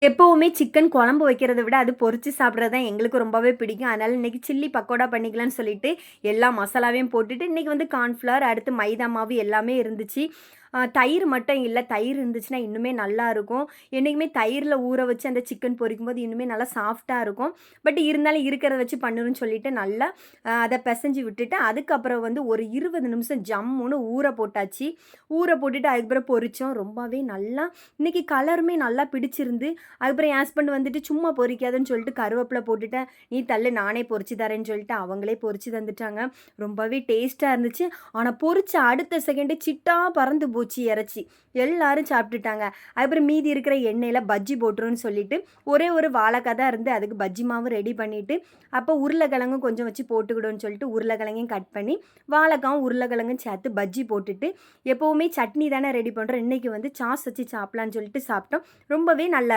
எப்பவுமே சிக்கன் குழம்பு வைக்கிறத விட, அது பொரிச்சு சாப்பிடுறது தான் எங்களுக்கு ரொம்பவே பிடிக்கும். அதனால இன்னைக்கு சில்லி பக்கோடா பண்ணிக்கலான்னு சொல்லிட்டு, எல்லா மசாலாவையும் போட்டுட்டு, இன்னைக்கு வந்து கார்ன்ஃப்ளவர், அடுத்து மைதா மாவு எல்லாமே இருந்துச்சு. தயிர் மட்டும் இல்ல. தயிர் இருந்துச்சுன்னா இன்னுமே நல்லாருக்கும். என்னைக்குமே தயிர்ல ஊற வச்சு அந்த சிக்கன் பொரிக்கும்போது இன்னுமே நல்லா சாஃப்ட்டா இருக்கும். பட் இருந்தாலும் இருக்கிறத வச்சு பண்ணுறோம்ன்னு சொல்லிட்டு நல்லா அத பெசஞ்சு விட்டுட்டு, அதுக்கப்புறம் வந்து ஒரு 20 நிமிஷம் ஜம்முன்னு ஊற போட்டாச்சு. ஊற போட்டுட்டு அதுக்கப்புறம் பொரிச்சோம். ரொம்பவே நல்லா இன்னைக்கு கலருமே நல்லா பிடிச்சிருந்து அதுக்கப்புறம் என் ஹஸ்பண்ட் வந்துட்டு சும்மா பொரிக்காதன்னு சொல்லிட்டு கருவேப்பில போட்டுட்டேன். "நீ தள்ளு நானே பொரிச்சு தரேன்னு" சொல்லிட்டு அவங்களே பொரிச்சு தந்துட்டாங்க. ரொம்பவே டேஸ்ட்டா இருந்துச்சு. ஆனா பொரிச்ச அடுத்த செகண்டே சிட்டா பறந்து போச்சு இறைச்சி. எல்லாரும் சாப்பிட்டுட்டாங்க. அதுக்கப்புறம் மீதி இருக்கிற எண்ணெயில பஜ்ஜி போட்டுருன்னு சொல்லிட்டு, ஒரே ஒரு வாழைக்காய் தான் இருந்து அதுக்கு பஜ்ஜி மாவு ரெடி பண்ணிட்டு, அப்போ உருளைக்கிழங்கும் கொஞ்சம் வச்சு போட்டுக்கிடுவோன்னு சொல்லிட்டு உருளைக்கிழங்கையும் கட் பண்ணி, வாழைக்காவும் உருளைக்கிழங்கும் சேர்த்து பஜ்ஜி போட்டுட்டு, எப்பவுமே சட்னி தானே ரெடி பண்றோம். இன்னைக்கு வந்து சாஸ் வச்சு சாப்பிடலான்னு சொல்லிட்டு சாப்பிட்டோம். ரொம்பவே நல்லா